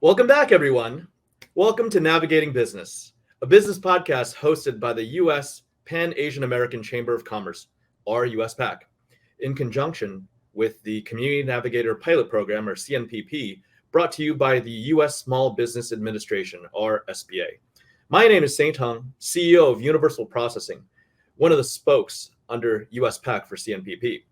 Welcome back, everyone. Welcome to Navigating Business, a business podcast hosted by the U.S. Pan Asian American Chamber of Commerce, or USPAC, in conjunction with the Community Navigator Pilot Program, or CNPP, brought to you by the U.S. Small Business Administration, or SBA. My name is Saint Hung, CEO of Universal Processing, one of the spokes under USPAC for CNPP.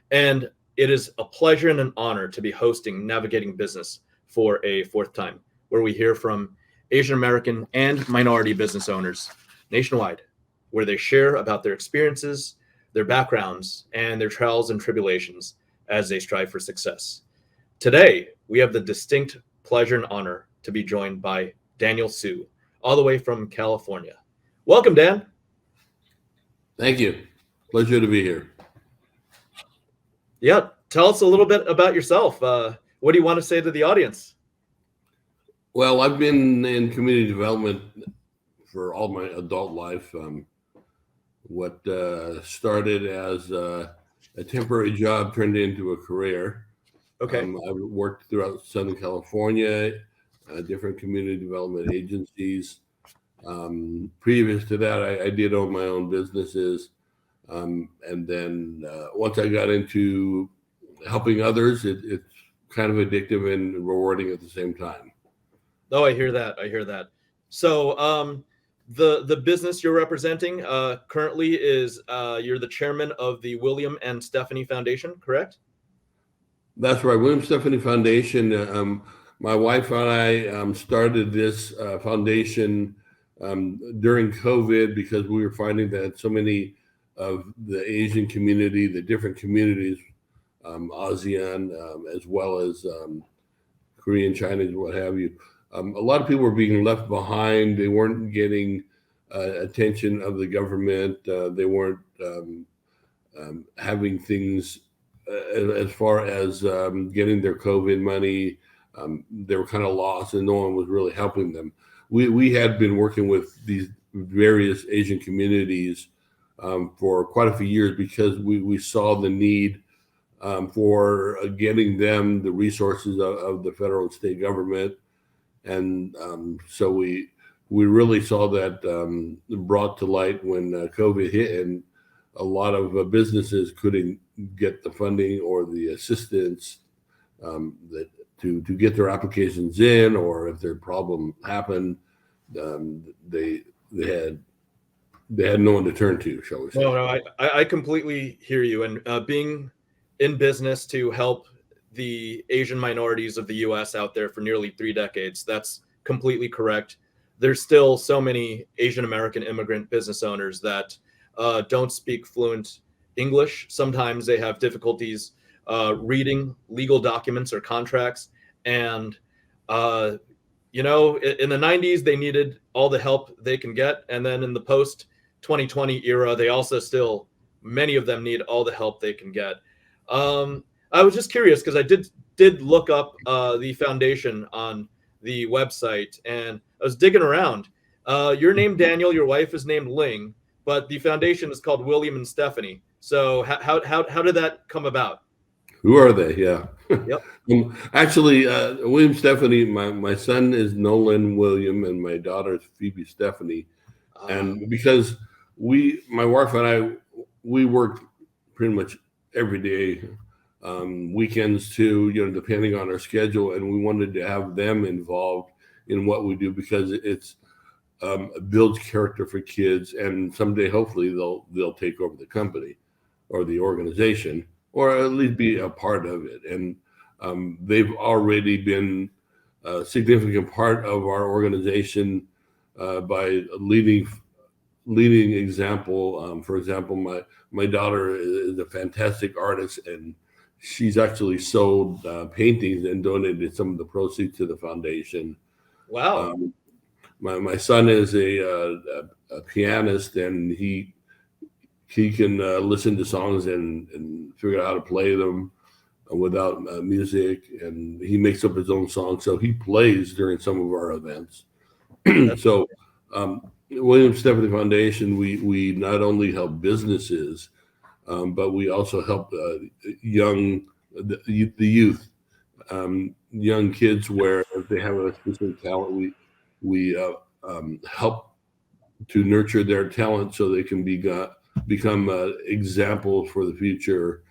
And it is a pleasure and an honor to be hosting Navigating Business for a fourth time, where we hear from Asian American and minority business owners nationwide, where they share about their experiences, their backgrounds, and their trials and tribulations as they strive for success. Today, we have the distinct pleasure and honor to be joined by Daniel Sieu, all the way from California. Welcome, Dan. Thank you. Pleasure to be here. Yeah, tell us a little bit about yourself. What do you want to say to the audience? Well, I've been in community development for all my adult life. What started as a temporary job turned into a career. Okay. I've worked throughout Southern California, different community development agencies. Previous to that, I did own my own businesses. And then once I got into helping others, it's kind of addictive and rewarding at the same time. Oh, I hear that. So the business you're representing currently is you're the chairman of the William and Stephanie Foundation, correct? That's right. William Stephanie Foundation. My wife and I started this foundation during COVID because we were finding that so many of the Asian community, the different communities, ASEAN, as well as Korean, Chinese, what have you. A lot of people were being left behind. They weren't getting attention of the government. They weren't having things as far as getting their COVID money. They were kind of lost, and no one was really helping them. We had been working with these various Asian communities for quite a few years because we saw the need for getting them the resources of the federal and state government. And so we really saw that brought to light when COVID hit, and a lot of businesses couldn't get the funding or the assistance to get their applications in, or if their problem happened, they had no one to turn to, shall we say. No, I completely hear you. And being in business to help the Asian minorities of the U.S. out there for nearly 3 decades, that's completely correct. There's still so many Asian American immigrant business owners that don't speak fluent English. Sometimes they have difficulties reading legal documents or contracts. And, in the 90s, they needed all the help they can get. And then in the post-2020 era, they also still, many of them need all the help they can get. I was just curious because I did look up the foundation on the website, and I was digging around. You're named Daniel, your wife is named Ling, but the foundation is called William and Stephanie. So how did that come about? Who are they? Yeah. Yep. Actually, William Stephanie, my son is Nolan William, and my daughter is Phoebe Stephanie. And because my wife and I, we work pretty much every day, weekends too, depending on our schedule, and we wanted to have them involved in what we do because it builds character for kids, and someday hopefully they'll take over the company or the organization, or at least be a part of it. And they've already been a significant part of our organization by leading example. For example, my daughter is a fantastic artist, and she's actually sold paintings and donated some of the proceeds to the foundation. Wow. My son is a pianist, and he can listen to songs and figure out how to play them without music, and he makes up his own songs. So he plays during some of our events. So William Stephanie Foundation, we not only help businesses, but we also help the youth. young kids where if they have a specific talent, we help to nurture their talent so they can become examples for the future,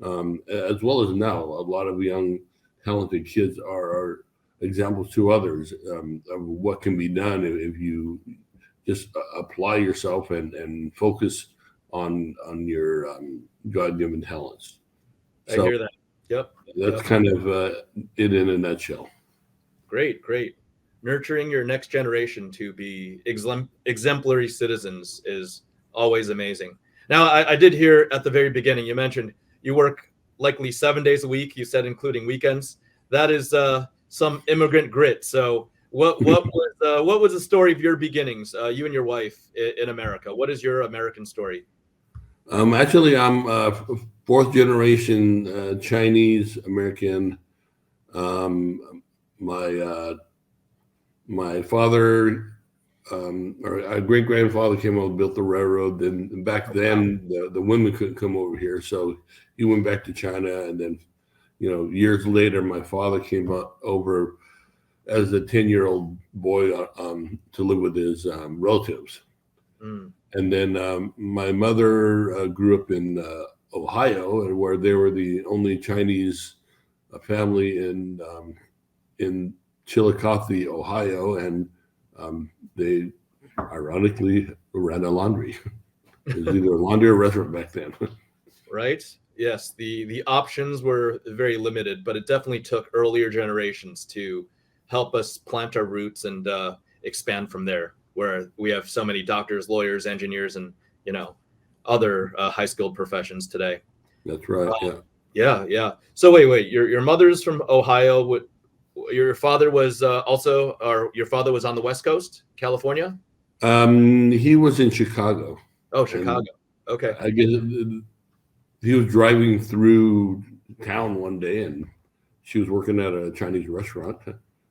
as well as now. A lot of young, talented kids are examples to others of what can be done if you just apply yourself and focus on your God-given talents. I So hear that. Yep. that's Yep. kind of it in a nutshell. Great, great. Nurturing your next generation to be exemplary citizens is always amazing. Now, I did hear at the very beginning, you mentioned you work likely 7 days a week. You said including weekends. That is some immigrant grit. So, what was the story of your beginnings? You and your wife in America. What is your American story? Actually, I'm fourth generation Chinese American. My my father or our great grandfather came over and built the railroad. Then back then the women couldn't come over here, so he went back to China. And then years later, my father came over as a 10-year-old boy to live with his relatives. Mm. And then my mother grew up in Ohio, where they were the only Chinese family in Chillicothe, Ohio, and they ironically ran a laundry. It was either a laundry or a restaurant back then. Right? Yes, the options were very limited, but it definitely took earlier generations to help us plant our roots and expand from there. Where we have so many doctors, lawyers, engineers, and other high skilled professions today. That's right. Yeah. Yeah, yeah. So wait. Your mother's from Ohio. What? Your father was or your father was on the West Coast, California. He was in Chicago. Oh, Chicago. Okay. I guess he was driving through town one day, and she was working at a Chinese restaurant.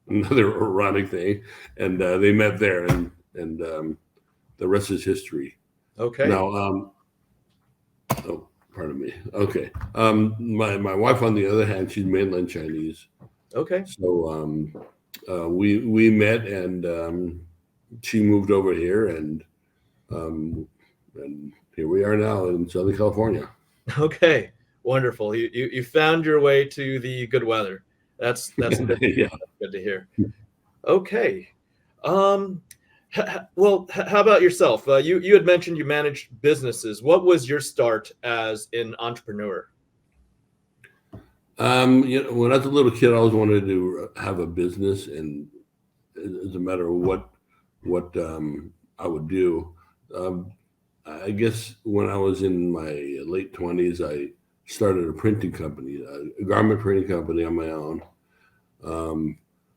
Another ironic thing, and they met there, and the rest is history. Okay. Now, oh, pardon me. Okay, my wife, on the other hand, she's mainland Chinese. Okay. So we met, and she moved over here, and here we are now in Southern California. Okay. Wonderful. You found your way to the good weather. That's good. Yeah. That's good to hear. Okay. Well, how about yourself? You had mentioned you managed businesses. What was your start as an entrepreneur? When I was a little kid, I always wanted to have a business, and it doesn't matter what I would do. I guess when I was in my late 20s, I started a printing company, a garment printing company on my own.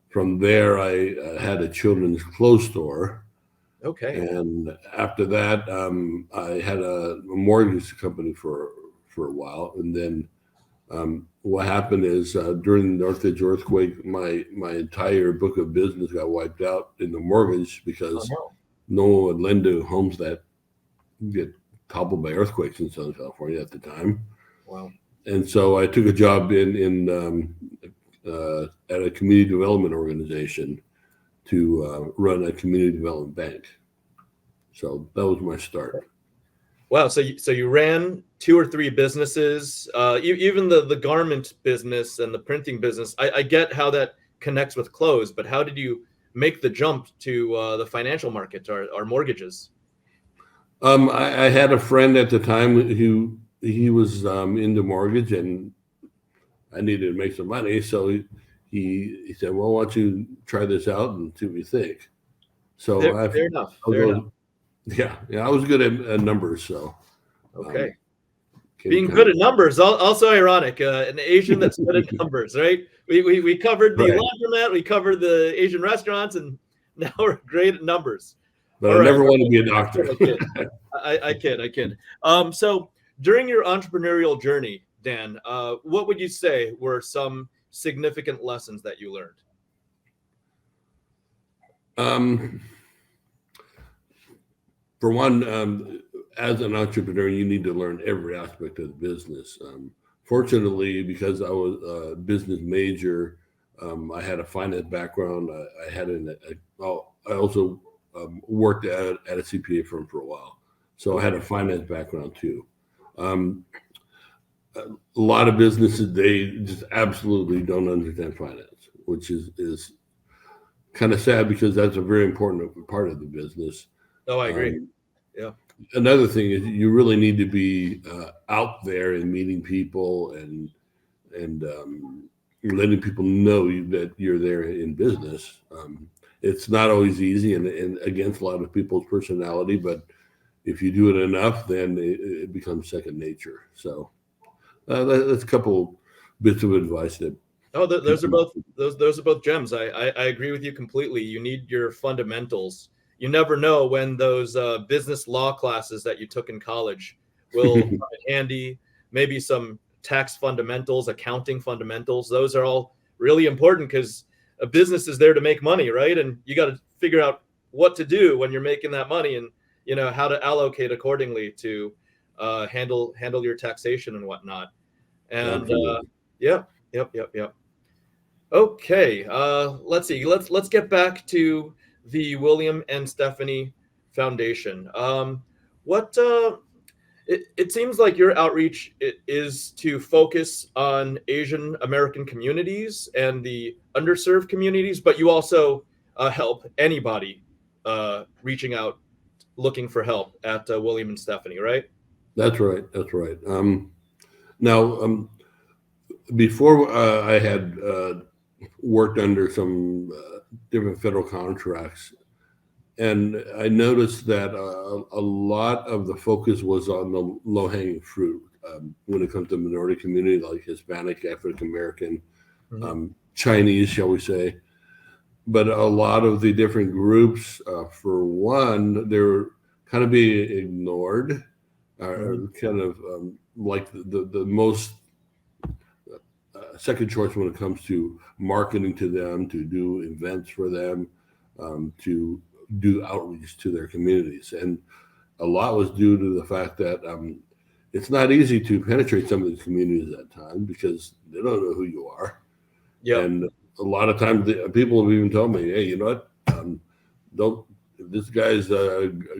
From there, I had a children's clothes store. Okay. And after that, I had a mortgage company for a while. And then what happened is during the Northridge earthquake, my entire book of business got wiped out in the mortgage because no one would lend to homes that get toppled by earthquakes in Southern California at the time. Wow. And so I took a job at a community development organization to run a community development bank. So that was my start. Wow. So you ran 2 or 3 businesses, even the garment business and the printing business. I get how that connects with clothes, but how did you make the jump to the financial market or mortgages? I had a friend at the time who he was into mortgage, and I needed to make some money. So he said, well, why don't you try this out and see what you think? So fair enough. Yeah, I was good at numbers. So okay. Being good at numbers, also ironic. An Asian that's good at numbers, right? We covered the laundromat, we covered the Asian restaurants, and now we're great at numbers. But I never want to be a doctor. I kid. So during your entrepreneurial journey, Dan, what would you say were some significant lessons that you learned? For one, as an entrepreneur, you need to learn every aspect of the business. Fortunately, because I was a business major, I had a finance background. I had I also worked at a CPA firm for a while, so I had a finance background too. Um, a lot of businesses, they just absolutely don't understand finance, which is kind of sad because that's a very important part of the business. Oh, I agree. Um, Yeah. Another thing is you really need to be out there and meeting people and letting people know that you're there in business. It's not always easy and against a lot of people's personality, but if you do it enough, then it becomes second nature. So that's a couple bits of advice that Oh, people. those are both gems. I agree with you completely. You need your fundamentals. You never know when those business law classes that you took in college will come in handy. Maybe some tax fundamentals, accounting fundamentals. Those are all really important because a business is there to make money, right? And you got to figure out what to do when you're making that money, and how to allocate accordingly to handle your taxation and whatnot. And Absolutely. yep, yep, yep, yep. Okay, let's see. Let's get back to the William and Stephanie Foundation. What it seems like your outreach is to focus on Asian American communities and the underserved communities, but you also help anybody reaching out looking for help at William and Stephanie, right? That's right. That's right. Now, before I had worked under some different federal contracts, and I noticed that a lot of the focus was on the low hanging fruit when it comes to minority community like Hispanic, African American, Mhm. Chinese, shall we say. But a lot of the different groups, for one, they're kind of being ignored, Mhm. kind of like the most second choice when it comes to marketing to them, to do events for them, to do outreach to their communities. And a lot was due to the fact that it's not easy to penetrate some of these communities at times because they don't know who you are. Yep. And a lot of times, people have even told me, "Hey, you know what? Don't if this guy's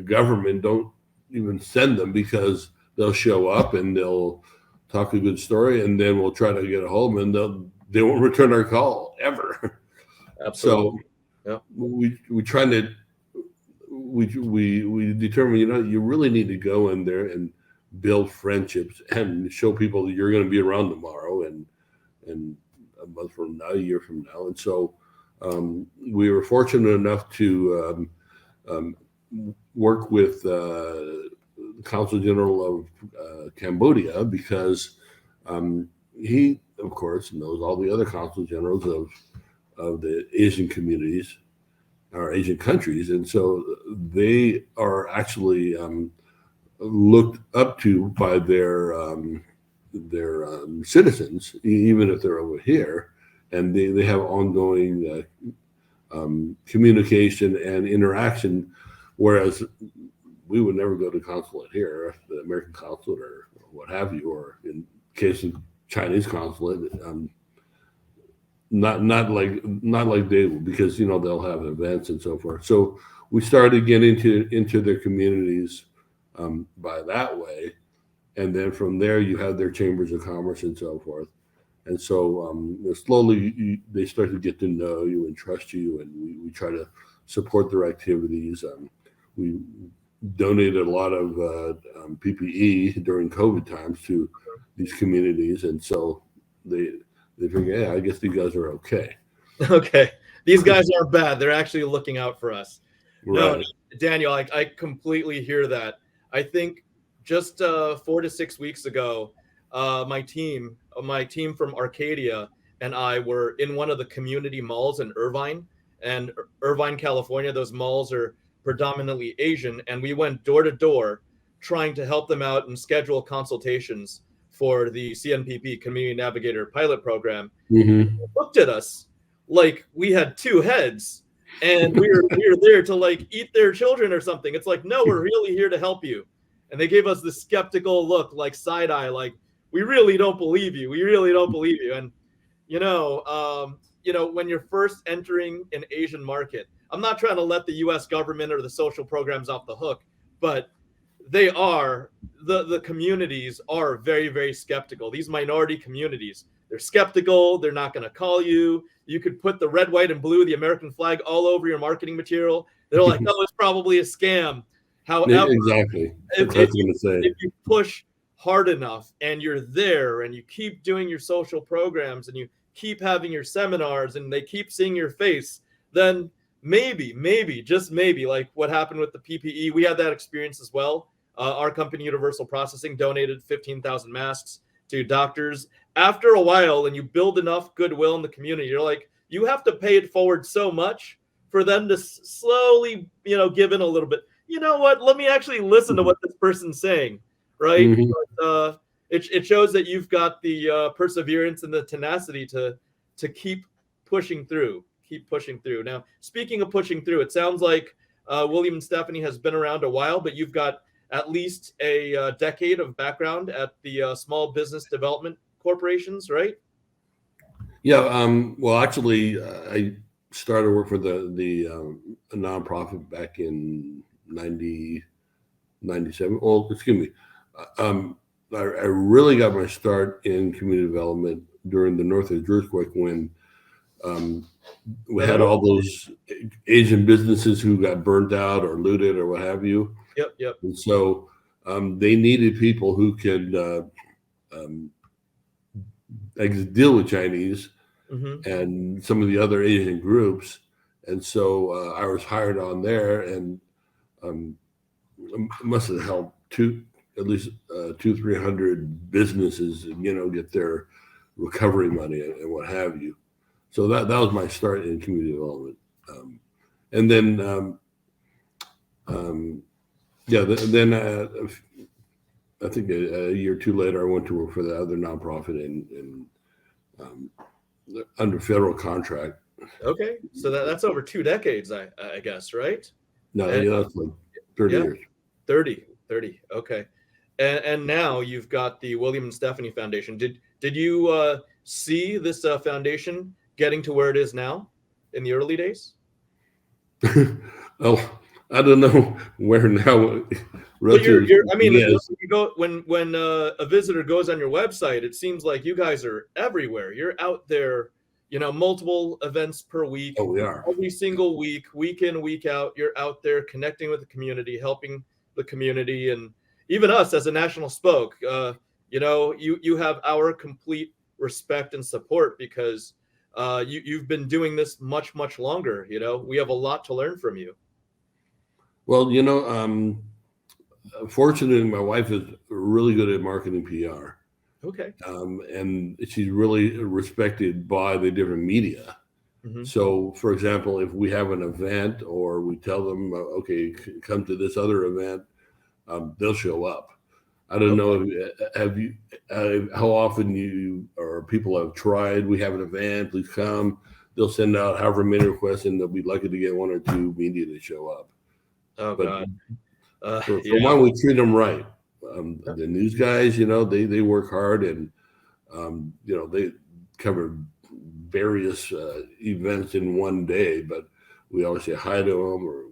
government, don't even send them because they'll show up and they'll talk a good story, and then we'll try to get a hold of them, and they won't return our call ever." Absolutely. So Yep. we try to we determine, you really need to go in there and build friendships and show people that you're going to be around tomorrow and a month from now, a year from now. And so we were fortunate enough to work with the Consul General of Cambodia because he, of course, knows all the other consul generals of the Asian communities or Asian countries. And so they are actually looked up to by their citizens, even if they're over here, and they have ongoing communication and interaction, whereas we would never go to consulate here, the American consulate or what have you, or in case of Chinese consulate, not like they will, because they'll have events and so forth. So we started getting into their communities by that way, and then from there you have their chambers of commerce and so forth. And so slowly they start to get to know you and trust you, and we try to support their activities. We donated a lot of PPE during COVID times to these communities, and so they figure, yeah, I guess these guys are okay. Okay. These guys aren't bad. They're actually looking out for us. No, Right. Daniel, I completely hear that. I think just 4 to 6 weeks ago, my team from Arcadia and I were in one of the community malls in Irvine, California. Those malls are predominantly Asian, and we went door to door trying to help them out and schedule consultations for the CNPP Community Navigator pilot program. Hmm. Looked at us like we had two heads and we were there to like eat their children or something. It's like, no, we're really here to help you. And they gave us this skeptical look, like side eye, like we really don't believe you. We really don't believe you. And when you're first entering an Asian market, I'm not trying to let the U.S. government or the social programs off the hook, but the communities are very, very skeptical. These minority communities, they're skeptical. They're not going to call you. You could put the red, white, and blue, the American flag, all over your marketing material. They're like, no, it's probably a scam. However, Exactly. if, That's what I if, was going to say. if you push hard enough and you're there and you keep doing your social programs and you keep having your seminars and they keep seeing your face, then maybe, just maybe, like what happened with the PPE, we had that experience as well. Our company, Universal Processing, donated 15,000 masks to doctors. After a while, and you build enough goodwill in the community, you're like, you have to pay it forward so much for them to slowly, give in a little bit. You know what? Let me actually listen to what this person's saying, right? Mhm. But, it shows that you've got the perseverance and the tenacity to keep pushing through. Keep pushing through. Now, speaking of pushing through, it sounds like William and Stephanie has been around a while, but you've got at least a decade of background at the small business development corporations, right? Yeah. Well, actually, I started work for the a nonprofit back in 97. Oh, excuse me. I really got my start in community development during the Northridge earthquake when we had all those Asian businesses who got burnt out or looted or what have you. Yep. And so they needed people who could um, deal with Chinese Mm-hmm. and some of the other Asian groups. And so I was hired on there, and um, must have helped at least 300 businesses, get their recovery money and what have you. So that was my start in community development. And then, then I think a year or two later, I went to work for the other nonprofit in under federal contract. Okay, so that's over 2 decades, I guess, right? No, And, that's like 30 yeah, years. 30. Okay, and now you've got the William and Stephanie Foundation. Did you see this foundation getting to where it is now in the early days? Oh, I don't know where now. Well, Relative, I mean, yes. you go when a visitor goes on your website, it seems like you guys are everywhere. You're out there, multiple events per week, Oh, we are. every single week, week in, week out. You're out there connecting with the community, helping the community, and even us as a national spoke. You have our complete respect and support because you've been doing this much longer. We have a lot to learn from you. Well, fortunately, my wife is really good at marketing PR. Okay. And she's really respected by the different media. Mm-hmm. So, for example, if we have an event or we tell them, okay, come to this other event, they'll show up. I don't know how often you or people have tried. We have an event, please come. They'll send out however many requests, and they'll be lucky to get one or two media to show up. Oh, But God. for one, we treat them right. The news guys, they work hard, and they cover various events in one day. But we always say hi to them or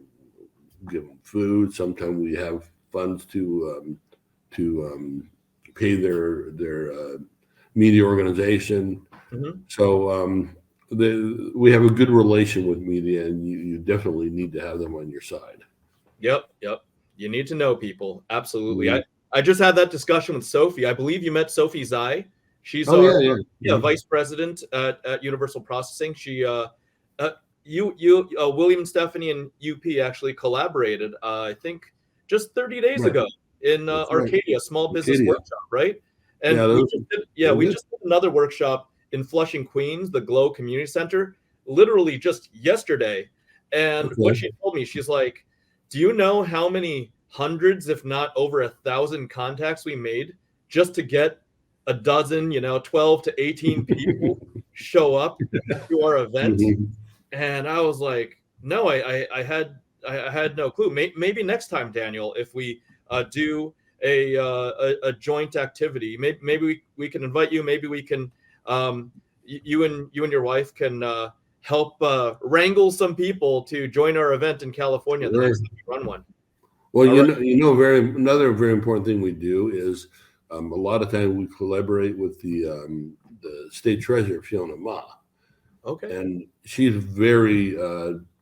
give them food. Sometimes we have funds to pay their media organization. Mm-hmm. So we have a good relation with media, and you definitely need to have them on your side. Yep. You need to know people. Absolutely. Mhm. I just had that discussion with Sophie. I believe you met Sophie Zai. She's Oh, our yeah. vice president at Universal Processing. She William, Stephanie, and UP actually collaborated. I think just 30 days Right. ago in That's right. Arcadia, small business Arcadia. workshop, right? And Yeah, we just did another workshop in Flushing, Queens, the Glow Community Center, literally just yesterday. And what Okay. she told me, she's like, do you know how many hundreds, if not over 1,000 contacts we made just to get a dozen, 12 to 18 people show up to our event? Mhm. And I was like, no, I had no clue. Maybe next time, Daniel, if we do a joint activity, maybe we can invite you. Maybe we can, you and your wife can help wrangle some people to join our event in California the next time we run one. Well, All right. another very important thing we do is a lot of times we collaborate with the state treasurer, Fiona Ma, Okay. and she's very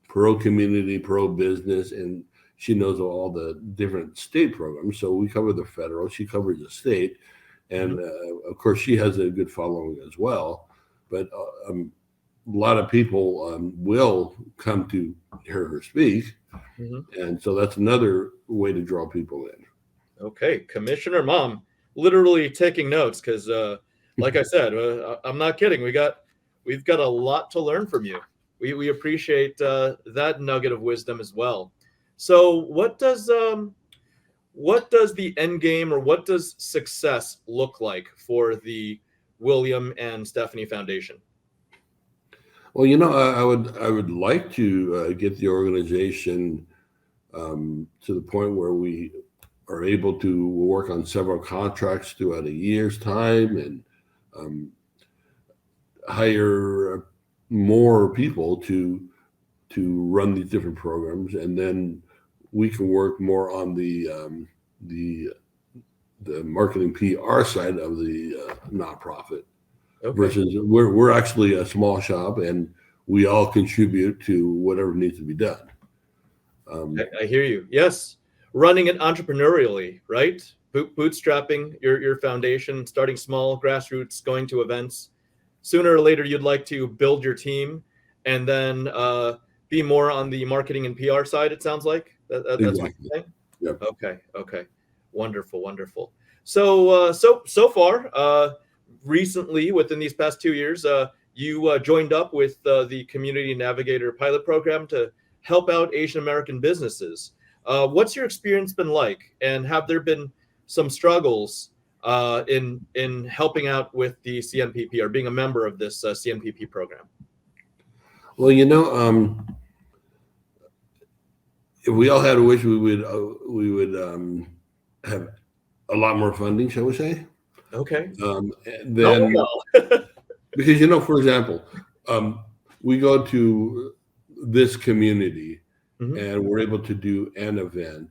pro community, pro business, and she knows all the different state programs. So we cover the federal, she covers the state, and of course she has a good following as well. But a lot of people will come to hear her speak. And so that's another way to draw people in. Okay, Commissioner Mom, literally taking notes because, like I said, I'm not kidding. We've got a lot to learn from you. We appreciate that nugget of wisdom as well. So, what does the end game, or what does success look like for the William and Stephanie Foundation? Well, I would like to get the organization to the point where we are able to work on several contracts throughout a year's time and hire more people to run these different programs, and then we can work more on the marketing PR side of the nonprofit. Okay. Versus we're actually a small shop and we all contribute to whatever needs to be done. I hear you. Yes. Running it entrepreneurially, right? Bootstrapping your foundation, starting small, grassroots, going to events. Sooner or later, you'd like to build your team and then be more on the marketing and PR side, it sounds like. That's exactly what you're saying? Yep. Okay. Wonderful. So far, recently, within these past 2 years, you joined up with the Community Navigator pilot program to help out Asian American businesses. What's your experience been like, and have there been some struggles in helping out with the CNPP or being a member of this CNPP program? Well, if we all had a wish, we would have a lot more funding, shall we say? Okay. Then, because for example, we go to this community and we're able to do an event,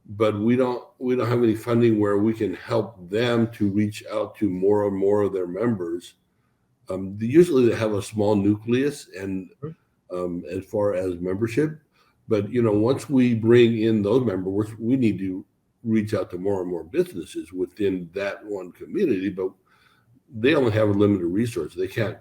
but we don't have any funding where we can help them to reach out to more and more of their members. Usually they have a small nucleus and as far as membership, but once we bring in those members, we need to reach out to more and more businesses within that one community, but they only have a limited resource. They can't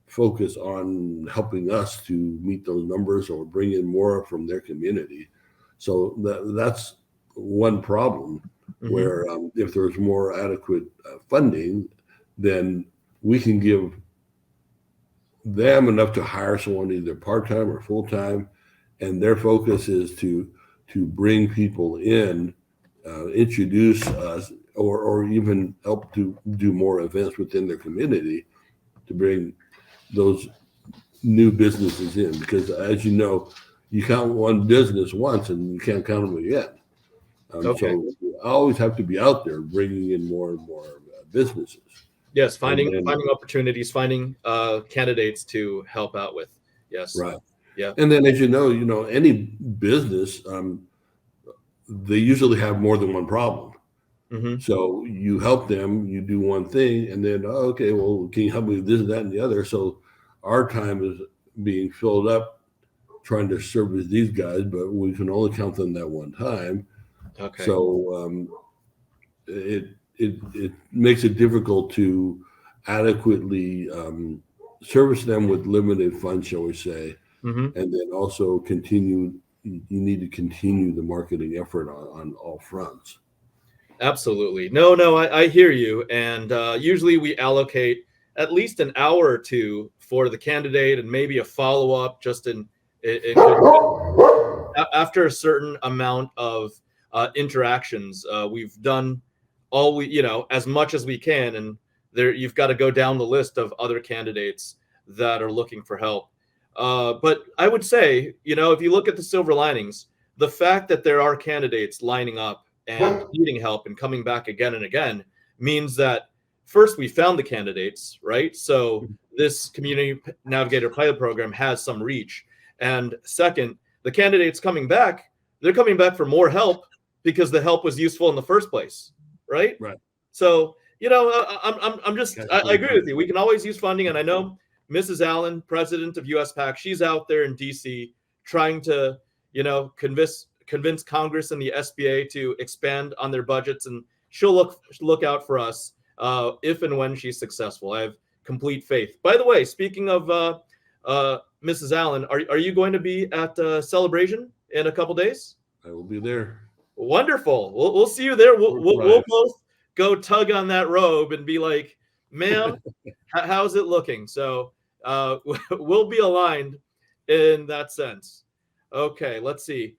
focus on helping us to meet those numbers or bring in more from their community. So that's one problem where if there's more adequate funding, then we can give them enough to hire someone either part-time or full-time, and their focus is to bring people in, introduce us, or even help to do more events within their community to bring those new businesses in. Because as you count one business once and you can't count them again. So you always have to be out there bringing in more and more businesses. Yes, finding opportunities, finding candidates to help out with. Yes. Right. Yeah. And then, as any business, they usually have more than one problem. So you help them, you do one thing, and then, can you help me with this, that, and the other? So our time is being filled up trying to service these guys, but we can only count them that one time. Okay. So it makes it difficult to adequately service them with limited funds, shall we say, and then also you need to continue the marketing effort on all fronts. Absolutely. No, I hear you. And usually we allocate at least an hour or two for the candidate and maybe a follow-up just in after a certain amount of interactions. We've done as much as we can, and you've got to go down the list of other candidates that are looking for help. But I would say, if you look at the silver linings, the fact that there are candidates lining up and needing help and coming back again and again means that first we found the candidates, right? So this community navigator pilot program has some reach. And second, the candidates coming back, they're coming back for more help because the help was useful in the first place, right? Right. So, I'm just, Catch I agree with 22. you. We can always use funding. And I know Mrs. Allen, president of US PAC, she's out there in DC trying to, convince Congress and the SBA to expand on their budgets, and she'll look out for us if and when she's successful. I have complete faith. By the way, speaking of Mrs. Allen, are you going to be at Celebration in a couple days? I will be there. Wonderful. We'll see you there. We'll both go tug on that robe and be like, ma'am, how's it looking? So we'll be aligned in that sense. Okay, let's see.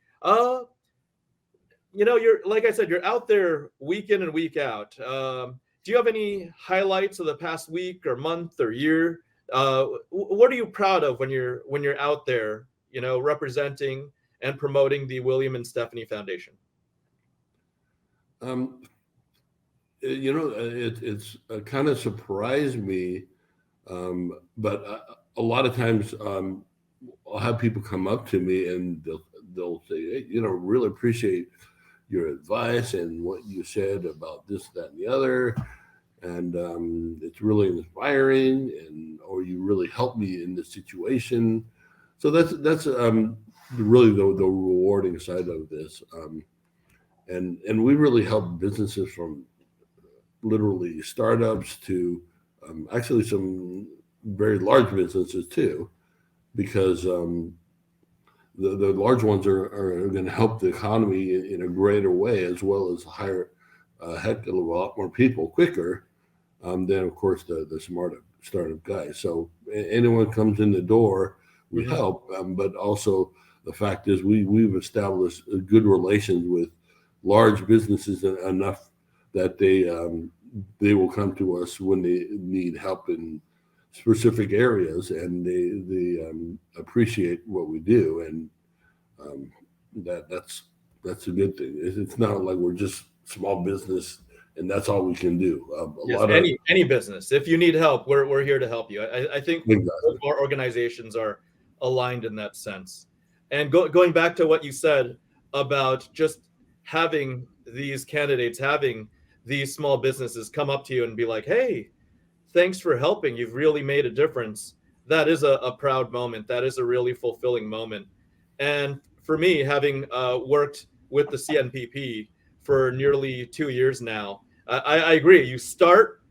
You're, like I said, you're out there week in and week out. Do you have any highlights of the past week or month or year? What are you proud of when you're out there, representing and promoting the William and Stephanie Foundation? It's kind of surprised me, but a lot of times I'll have people come up to me and they'll say, hey, really appreciate your advice and what you said about this, that, and the other, and it's really inspiring, or you really helped me in this situation. So that's really the rewarding side of this, and we really help businesses from literally startups to actually some very large businesses too, because the large ones are going to help the economy in a greater way, as well as hire a heck of a lot more people quicker than, of course, the smart startup guys. So anyone comes in the door, we help, but also the fact is we've established good relations with large businesses enough that they will come to us when they need help in specific areas, and they appreciate what we do, and that's a good thing. It's not like we're just small business and that's all we can do. Any business, if you need help, we're here to help you. I think exactly. our organizations are aligned in that sense. And going back to what you said about just having these candidates, having these small businesses come up to you and be like, hey, thanks for helping. You've really made a difference. That is a proud moment. That is a really fulfilling moment. And for me, having worked with the CNPP for nearly 2 years now, I agree. You start,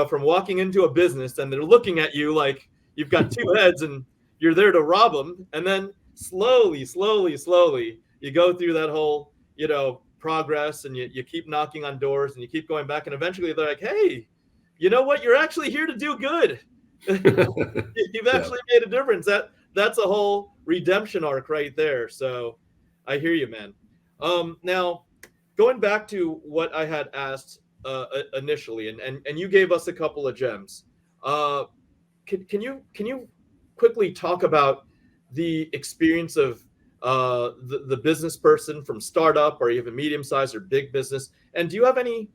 from walking into a business and they're looking at you like you've got two heads and you're there to rob them. And then slowly, you go through that whole, progress, and you keep knocking on doors and you keep going back. And eventually they're like, hey, you know what? You're actually here to do good. You've actually made a difference. That's a whole redemption arc right there. So I hear you, man. Now, going back to what I had asked initially, and you gave us a couple of gems. Can you quickly talk about the experience of the business person from startup, or even medium sized or big business? And do you have any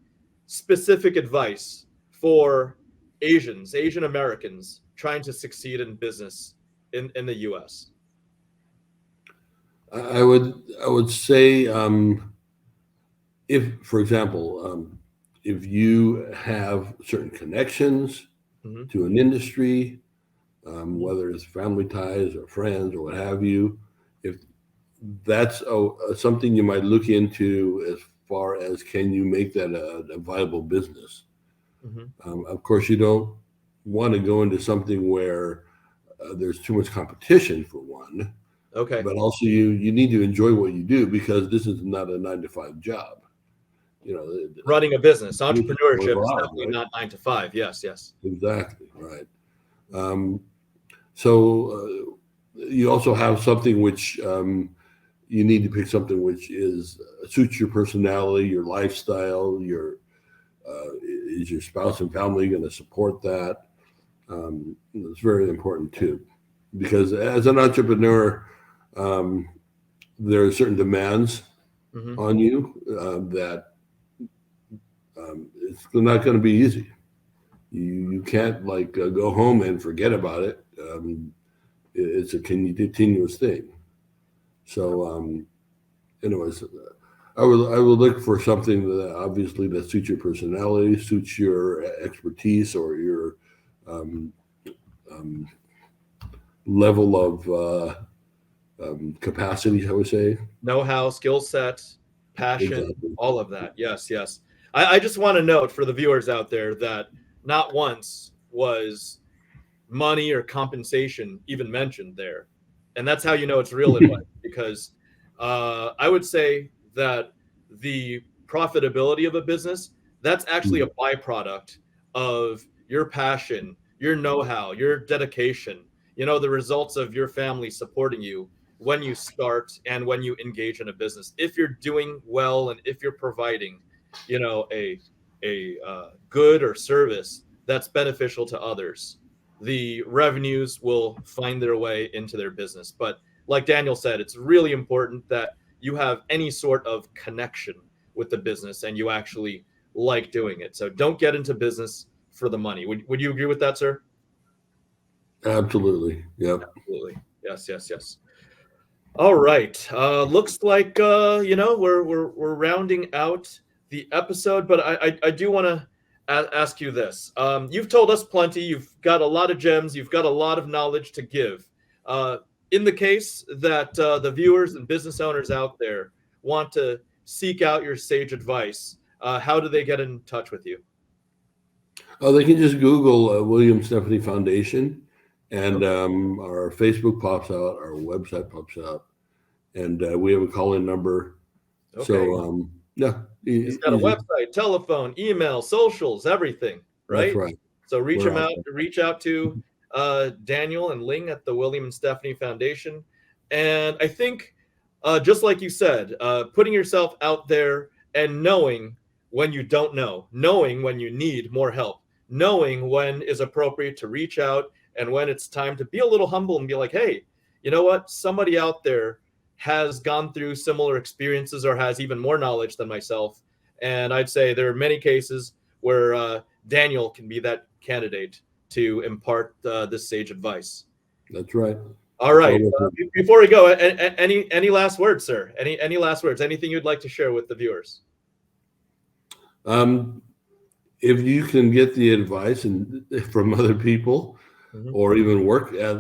specific advice for Asian Americans trying to succeed in business in the U.S.? I would say, if, for example, if you have certain connections to an industry, whether it's family ties or friends or what have you, if that's something you might look into as far as, can you make that a viable business? Of course, you don't want to go into something where there's too much competition, for one. Okay. But also you need to enjoy what you do, because this is not a 9-to-5 job. Running a business, entrepreneurship is definitely right? not 9 to 5. Yes. Exactly, right. So you also have something which you need to pick something which suits your personality, your lifestyle, is your spouse and family going to support that? It's very important too, because as an entrepreneur, there are certain demands on you that it's not going to be easy. You can't like go home and forget about it. It's a continuous thing. So, anyways, I would look for something that obviously that suits your personality, suits your expertise, or your um, um, level of capacity. I would say Know-how, skill set, passion, exactly. all of that. Yes, yes. I just want to note for the viewers out there that not once was money or compensation even mentioned there. And that's how you know it's real advice, because I would say that the profitability of a business, that's actually a byproduct of your passion, your know-how, your dedication, the results of your family supporting you when you start and when you engage in a business. If you're doing well and if you're providing, a good or service that's beneficial to others, the revenues will find their way into their business. But like Daniel said, it's really important that you have any sort of connection with the business and you actually like doing it. So don't get into business for the money. Would you agree with that, sir? Absolutely. Yep. Absolutely. Yes, yes, yes. All right. Looks like we're rounding out the episode, but I do want to ask you this. You've told us plenty. You've got a lot of gems. You've got a lot of knowledge to give. Uh, in the case that the viewers and business owners out there want to seek out your sage advice, how do they get in touch with you? Oh, they can just Google William Stephanie Foundation, and Okay. our Facebook pops out, our website pops out, and we have a call-in number. Okay. So yeah, He's got a easy. website, telephone, email, socials, everything, That's right? right. So reach We're him out out, reach out to Daniel and Ling at the William and Stephanie Foundation. And I think, just like you said, putting yourself out there and knowing when you don't know, knowing when you need more help, knowing when is appropriate to reach out and when it's time to be a little humble and be like, hey, you know what? Somebody out there has gone through similar experiences or has even more knowledge than myself. And I'd say there are many cases where Daniel can be that candidate to impart this sage advice. That's right. All That's all. right. Before we go, any last words, sir? Any last words? Anything you'd like to share with the viewers? Um, if you can get the advice and from other people, Mm-hmm. or even work at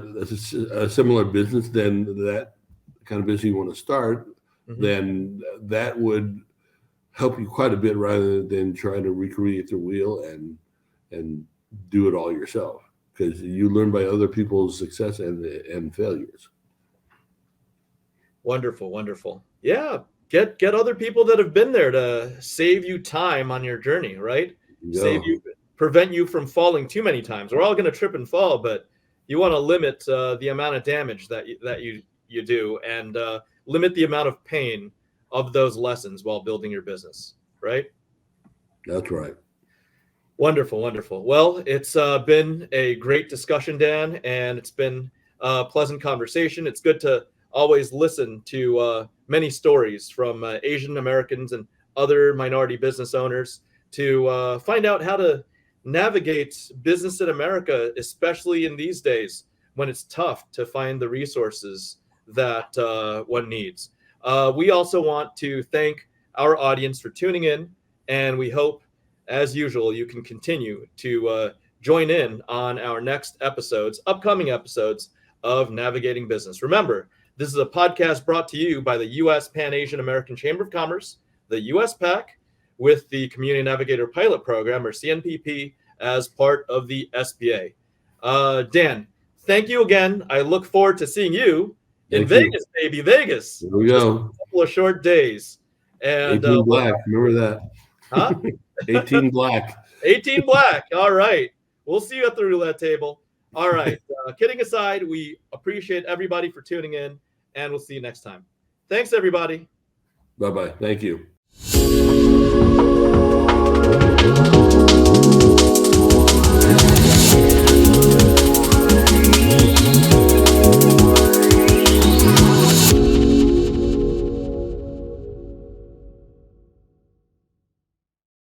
a similar business, then that kind of business you want to start, Mm-hmm. then that would help you quite a bit rather than trying to recreate the wheel and do it all yourself, because you learn by other people's success and failures. Wonderful, wonderful. Yeah, get other people that have been there to save you time on your journey, right? Save Yeah, you, prevent you from falling too many times. We're all going to trip and fall, but you want to limit the amount of damage that you do, and limit the amount of pain of those lessons while building your business, right? that's right. Wonderful, wonderful. Well, it's been a great discussion, Dan, and it's been a pleasant conversation. It's good to always listen to many stories from Asian Americans and other minority business owners to find out how to navigate business in America, especially in these days when it's tough to find the resources that one needs. We also want to thank our audience for tuning in, and we hope, as usual, you can continue to join in on our next episodes, upcoming episodes of Navigating Business. Remember, this is a podcast brought to you by the U.S. Pan Asian American Chamber of Commerce, the U.S. PAC, with the Community Navigator Pilot Program, or CNPP, as part of the SBA. Dan, thank you again. I look forward to seeing you in Thank you. Vegas, baby, Vegas. There we Just go. a couple of short days. And 18 black. Remember huh? that? 18 black. 18 black. All right. We'll see you at the roulette table. All right. Kidding aside, we appreciate everybody for tuning in, and we'll see you next time. Thanks, everybody. Bye bye. Thank you.